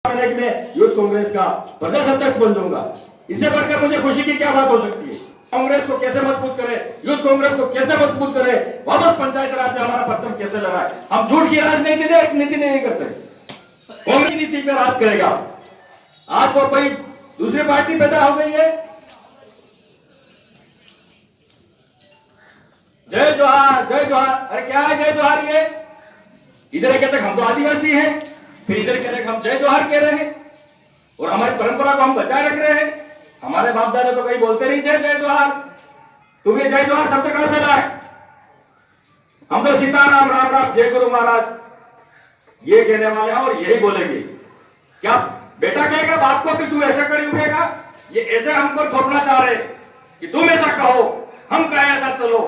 मैं यूथ कांग्रेस का प्रदेश अध्यक्ष बन जाऊंगा। इससे बढ़कर मुझे खुशी की क्या बात हो सकती है। कांग्रेस को कैसे मजबूत करे, यूथ कांग्रेस को कैसे मजबूत करे, वापस पंचायत राज में हमारा परचम कैसे लगाए। हम झूठ की राजनीति नहीं करते, कांग्रेस नीति पे राज करेगा। आज वो कोई दूसरी पार्टी पैदा हो गई है। जय जोहार, जय जोहार। अरे क्या है जय जोहार? ये इधर कहते हम तो आदिवासी हैं, फिर इधर कह रहे हम जय जोहार कह रहे हैं और हमारी परंपरा को हम बचाए रख रहे हैं। हमारे बाप दादा तो कहीं बोलते नहीं जय जय जोहार। तुम ये जय जोहार शब्द कहां से लाए? हम तो सीताराम राम राम जय गुरु महाराज ये कहने वाले हैं और यही बोलेंगे। क्या बेटा कहेगा बाप को कि तू ऐसा कर उठेगा? ये ऐसे हमको थोपना चाह रहे कि तुम ऐसा कहो, हम कहे ऐसा चलो।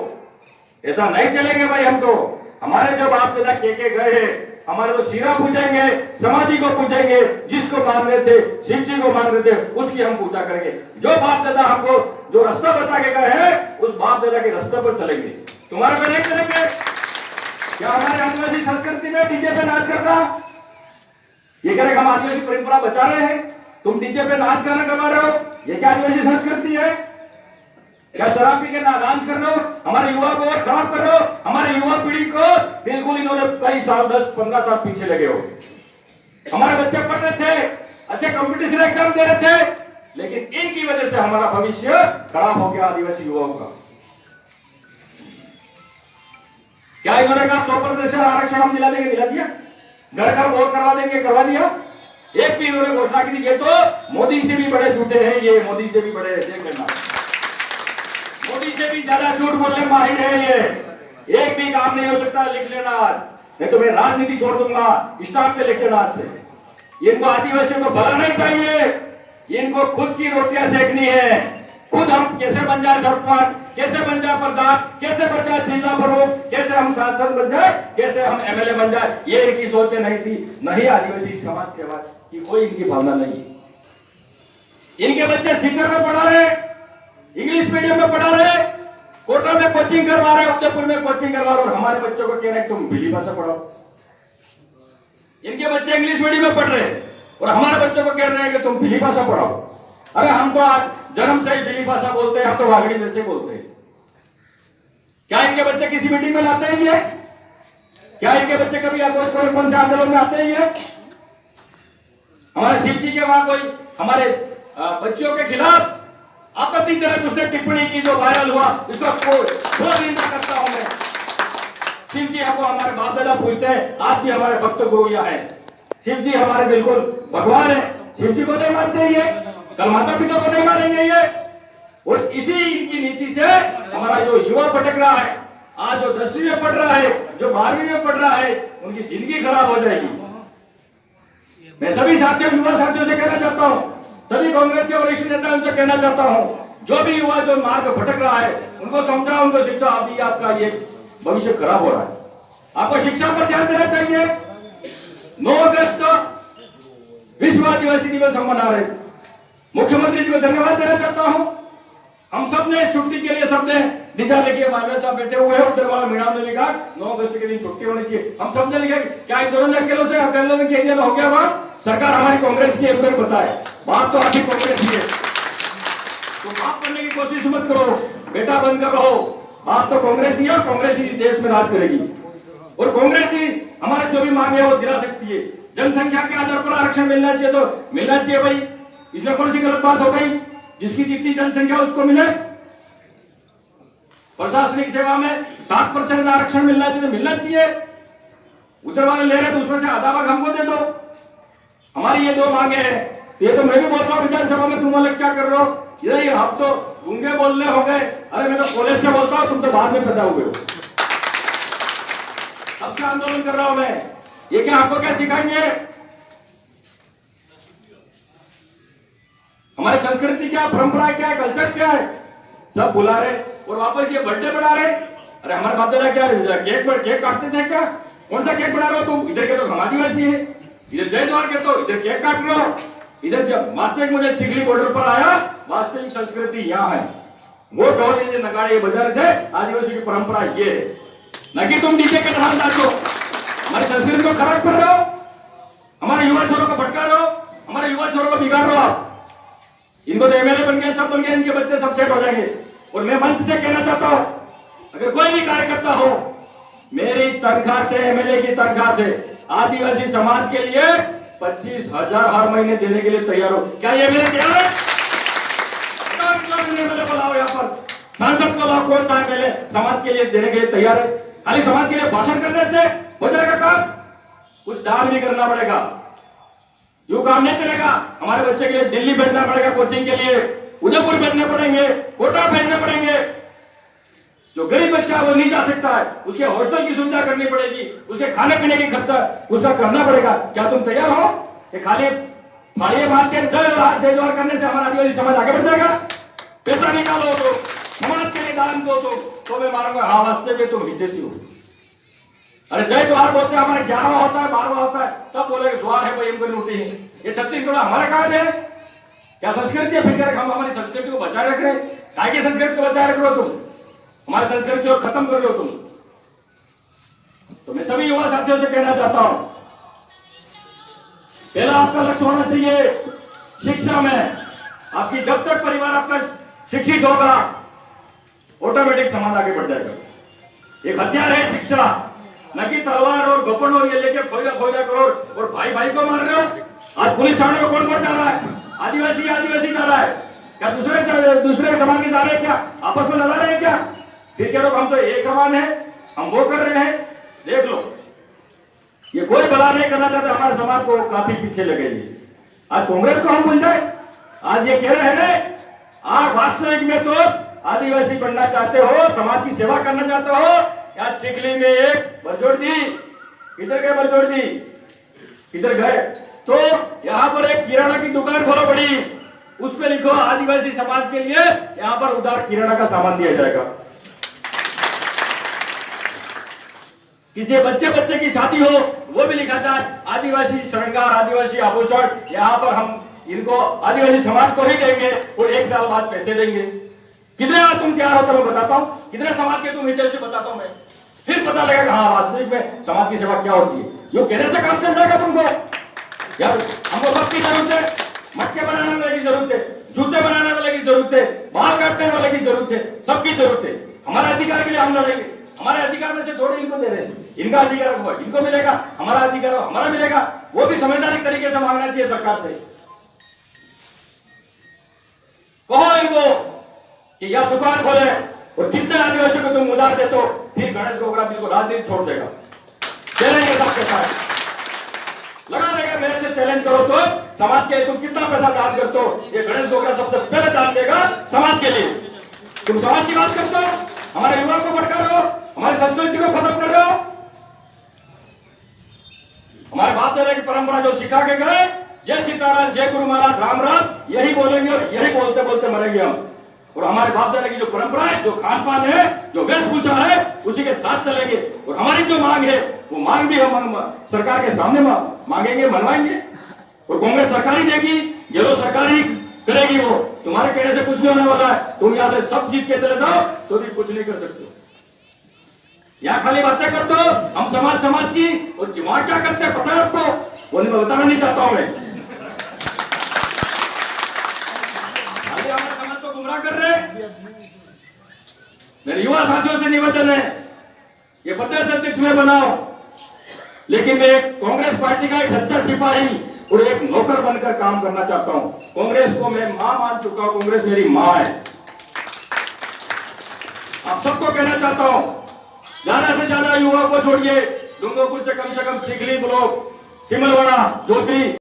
ऐसा नहीं चलेंगे भाई। हम तो हमारे जो बाप दादा के गए हैं, हमारे तो शिरा पूजेंगे, समाधि को पूजेंगे, जिसको मान रहे थे शिव जी को मान रहे थे उसकी हम पूजा करेंगे। जो बाप दादा हमको जो रास्ता बता के गए हैं उस बाप दादा के रास्ते पर चलेंगे। तुम्हारे पे नहीं चलेंगे। क्या हमारे आदिवासी संस्कृति में डीजे पे नाच करना, ये कह रहे हम आदिवासी परंपरा बचा रहे हैं, तुम डीजे पे नाच गाना करवा रहे हो, ये क्या आदिवासी संस्कृति है? क्या शराब पी के डांस कर रहे हो, हमारे युवा को और खराब कर रहे हो। हमारे युवा पीढ़ी को बिल्कुल इन्होंने कई साल 10-15 साल पीछे लगे हो। हमारे बच्चे पढ़ रहे थे, अच्छे कंपटीशन एग्जाम दे रहे थे, लेकिन इनकी वजह से हमारा भविष्य खराब हो गया आदिवासी युवाओं का। क्या इन्होंने कहा 100% आरक्षण हम दिला देंगे, दिला दिया? घर घर वोट करवा देंगे, करवा दिया? एक भी इन्होंने घोषणा की थी। ये तो मोदी से भी बड़े झूठे हैं, ये मोदी से भी बड़े, देख लेना, मोदी से भी ज्यादा झूठ बोलने माहिर है ये। एक भी काम नहीं हो सकता, लिख लेना आज, नहीं तो मैं राजनीति छोड़ दूंगा। स्टाफ पे लिख लेना आज से। इनको आदिवासियों को भला नहीं चाहिए, इनको खुद की रोटियां सेकनी है। खुद हम कैसे बन जाए सरपंच, कैसे बन जाए प्रधान, कैसे बन जाए जिला प्रमुख, कैसे हम सांसद बन जाए, कैसे हम एमएलए बन जाए, ये इनकी सोच नहीं थी। नहीं आदिवासी समाज सेवा की कोई इनकी भावना नहीं। इनके बच्चे सीकर में पढ़ा रहे, इंग्लिश मीडियम में पढ़ा रहे, कोटा में कोचिंग करवा रहे, उदयपुर में कोचिंग करवा रहे और हमारे बच्चों को कह रहे तुम भिली भाषा पढ़ाओ। इनके बच्चे इंग्लिश मीडियम में पढ़ रहे और हमारे बच्चों को कह रहे हैं कि तुम भिली भाषा पढ़ाओ। अरे हम तो आज जन्म से ही भिली भाषा बोलते हैं, हम तो वागड़ी में से बोलते हैं। क्या इनके बच्चे किसी मीटिंग में लाते हैं ये? क्या इनके बच्चे कभी कौन से आंदोलन में आते हैं ये? हमारे शिव जी के वहां कोई हमारे बच्चों के खिलाफ आपत्तिजनक उसने टिप्पणी की जो वायरल हुआ, इसका कोई निंदा करता हूं मैं। शिव जी हमको हमारे बाप दादा पूछते हैं, आज भी हमारे भक्त गुरु यहाँ है। शिव जी हमारे बिल्कुल भगवान है। शिव जी को नहीं मानते ये, कल माता पिता को नहीं मानेंगे ये। और इसी इनकी नीति से हमारा जो युवा भटक रहा है, आज जो 10वीं में पढ़ रहा है, जो 12वीं में पढ़ रहा है, उनकी जिंदगी खराब हो जाएगी। मैं सभी साथियों, युवा साथियों से कहना चाहता हूं, सभी कांग्रेस के वरिष्ठ नेताओं से कहना चाहता हूं, जो भी युवा जो मार्ग भटक रहा है उनको समझाओ, उनको शिक्षा अभी आपका ये भविष्य खराब हो रहा है। आपको शिक्षा पर ध्यान देना चाहिए। 9 अगस्त विश्व आदिवासी दिवस हम मना रहे। मुख्यमंत्री जी को धन्यवाद देना चाहता हूं। हम सब ने छुट्टी के लिए सबने दिशा लेके मालवीय साहब बैठे हुए हैं, उधर वाला मीणा ने लिखा 9 अगस्त के दिन छुट्टी होनी चाहिए। हम सबने लिखा क्या इन दोनों अकेलों से अकेलों ने कह दिया हो गया वहां? सरकार हमारी कांग्रेस की है, पता है बात तो आपकी कांग्रेस की है, तो बात करने की कोशिश मत करो, बेटा बनकर रहो। बात तो कांग्रेस ही है और कांग्रेस ही इस देश में राज करेगी और कांग्रेस ही हमारे जो भी मांगे है वो दिला सकती है। जनसंख्या के आधार पर आरक्षण मिलना चाहिए तो मिलना चाहिए भाई, इसमें कौन सी गलत बात हो गई? जिसकी जितनी जनसंख्या उसको मिले। प्रशासनिक सेवा में 7% आरक्षण मिलना चाहिए तो मिलना चाहिए। उधर वाले ले रहे तो उसमें से आधा भाग हमको दे दो। हमारी ये 2 मांगे हैं। ये तो मैं भी बोल रहा हूँ विधानसभा में, तुम अलग क्या कर रहे हो? ये आप तो गूंगे बोलने हो गए। अरे मैं तो कॉलेज से बोलता हूँ, तुम तो बाद में पैदा हुए हो। अब से आंदोलन कर रहा हूं मैं। ये क्या आपको क्या सिखाएंगे? हमारी संस्कृति क्या, परंपरा क्या है, कल्चर क्या है, सब बुला रहे और वापस ये बर्थडे बढ़ा रहे। अरे हमारे बाप दादा क्या केक काटते थे क्या? कौन सा केक बना रहे हो तुम? इधर के तो हम आदिवासी है, इधर जय जोहार के तो इधर केक काट रहे हो। इधर जब वास्तविक मुझे चिखली बॉर्डर पर आया, वास्तविक संस्कृति यहाँ है। वो ढोल नगाड़े बजा रहे थे, आदिवासी की परंपरा ये है, न कि तुम डीजे के नाम नाचो। हमारी संस्कृति को खराब कर रहे हो, हमारे युवा को भटका रहे हो। युवा छोरों को बिगाड़ रहे हो आप। इनको तो एमएलए बन गए, सब बन गए, इनके बच्चे सब सेट हो जाएंगे। और मैं मंच से कहना चाहता हूं, अगर कोई भी कार्यकर्ता हो, मेरी तनख्वाह से, एमएलए की तनख्वाह से आदिवासी समाज के लिए 25,000 हर महीने देने के लिए तैयार हो। क्या ये मेरे तैयार है? एमएलए को लाओ, यहाँ पर सांसद को लाओ, कौन सा एमएलए समाज के लिए देने के लिए तैयार है? खाली समाज के लिए भाषण करने से हो जाएगा काम? कुछ दान भी करना पड़ेगा। यूं काम नहीं चलेगा। हमारे बच्चे के लिए दिल्ली भेजना पड़ेगा कोचिंग के लिए, उदयपुर भेजने पड़ेंगे, कोटा भेजने पड़ेंगे। जो गरीब बच्चा वो नहीं जा सकता है, उसके हॉस्टल की सुविधा करनी पड़ेगी, उसके खाने पीने की खर्चा उसका करना पड़ेगा। क्या तुम तैयार हो कि खाली फाड़िए मार के जय जोहार करने से हमारा आदिवासी समाज आगे बढ़ जाएगा? पैसा निकालो तो, समाज के लिए दान दो तो मैं मारूंगा हाँ वास्तव में तुम हितेशी हो। अरे जय जोहार बोलते हैं, हमारा 11वां होता है, 12वां होता है, तब बोले जोहार है भाई, हमको लूटी है। ये छत्तीसगढ़ हमारा काम है क्या? संस्कृति है, फिर हम हमारी संस्कृति को बचाए रख रहे हैं। काय की संस्कृति को बचाए रख रहे हो तुम? हमारी संस्कृति को खत्म कर रहे हो तुम। तो मैं सभी युवा साथियों से कहना चाहता हूं, पहला आपका लक्ष्य होना चाहिए शिक्षा में। आपकी जब तक परिवार आपका शिक्षित होगा, ऑटोमेटिक समाज आगे बढ़ जाएगा। एक हथियार है शिक्षा, न कि तलवार और गोपन और ये लेके खोजा करो और भाई भाई को मार रहे हो। आज पुलिस थाने में कौन जा रहा है? आदिवासी जा रहा है क्या? दूसरे समाज के जा रहे हैं क्या? आपस में लड़ा रहे हैं क्या? फिर कह लो हम तो एक समान है, हम वो कर रहे हैं। देख लो, ये कोई भला नहीं करना चाहता, हमारे समाज को काफी पीछे लगेगी। आज कांग्रेस को हम भूल जाए? आज ये कह रहे हैं ना, आप वास्तविक में तो आदिवासी बनना चाहते हो, समाज की सेवा करना चाहते हो। या चिखली में एक बरजोड़ दी, किधर गए बरजोड़ दी? किधर गए? तो यहाँ पर एक किराना की दुकान खोलो बड़ी, उस पे लिखो आदिवासी समाज के लिए यहाँ पर उधार किराना का सामान दिया जाएगा। किसी बच्चे की शादी हो, वो भी लिखा जाए आदिवासी श्रृंगार, आदिवासी आभूषण यहाँ पर हम इनको आदिवासी समाज को ही देंगे और 1 साल बाद पैसे देंगे। कितने तुम तैयार हो तो मैं बताता हूँ, कितने समाज के तुम हितेशी बताता हूँ मैं, फिर पता लगेगा हाँ वास्तविक में समाज की सेवा क्या होती है। यो कहने से काम चल जाएगा तुमको? यार हमको सबकी जरूरत है, मटके बनाने वाले की जरूरत है, जूते बनाने वाले की जरूरत है, बाल काटने वाले की जरूरत है, सबकी जरूरत है। हमारे अधिकार के लिए हम लड़ेंगे। हमारे अधिकार में से थोड़े इनको दे रहे हैं, इनका अधिकार हुआ इनको मिलेगा, हमारा अधिकार हमारा मिलेगा। वो भी संवैधानिक तरीके से मांगना चाहिए सरकार से। कहो इनको कि या दुकान खोले और कितने आदिवासियों को तुम उधार दे तो फिर गणेश गोगरा बिल्कुल राजनीति छोड़ देगा, चलेंगे सबके साथ, लगा देगा। मेरे से चैलेंज करो तो समाज के तुम कितना पैसा दान करते हो, ये गणेश गोगरा सबसे पहले दान देगा समाज के लिए। तुम समाज की बात करते हो, हमारे युवा को भटका रहे हो, हमारी संस्कृति को खत्म कर रहे हो। हमारे बाप दादा की परंपरा जो सिखा के गए, जय सीताराम, जय गुरु महाराज, राम राम, यही बोलेंगे और यही बोलते बोलते मरेंगे हम। और हमारे बाप दादा की जो परंपरा है, जो खान पान है, जो वेशभूषा है, उसी के साथ चलेंगे। और हमारी जो मांग है, वो मांग भी हम सरकार के सामने मांगेंगे, मनवाएंगे। और कांग्रेस सरकार ही देगी, ये लोग सरकार ही करेगी। वो तुम्हारे कहने से कुछ नहीं होने वाला है। तुम यहाँ से सब जीत के चले जाओ तो भी कुछ नहीं कर सकते। यहाँ खाली बातें करते हो, हम समाज की, और वहां क्या करते हैं पता है आपको? वो मैं बताना नहीं चाहता हूं। मैं खाली हमारे समाज को गुमराह कर रहे। मेरे युवा साथियों से निवेदन है, ये प्रदेश अध्यक्ष में बनाओ, लेकिन मैं एक कांग्रेस पार्टी का एक सच्चा सिपाही और एक नौकर बनकर काम करना चाहता हूं। कांग्रेस को मैं मां मान चुका हूं, कांग्रेस मेरी मां है। आप सबको कहना चाहता हूं, ज्यादा से ज्यादा युवाओं को जोड़िए। डूंगरपुर से कम चिखली ब्लॉक, सिमलवाड़ा, ज्योति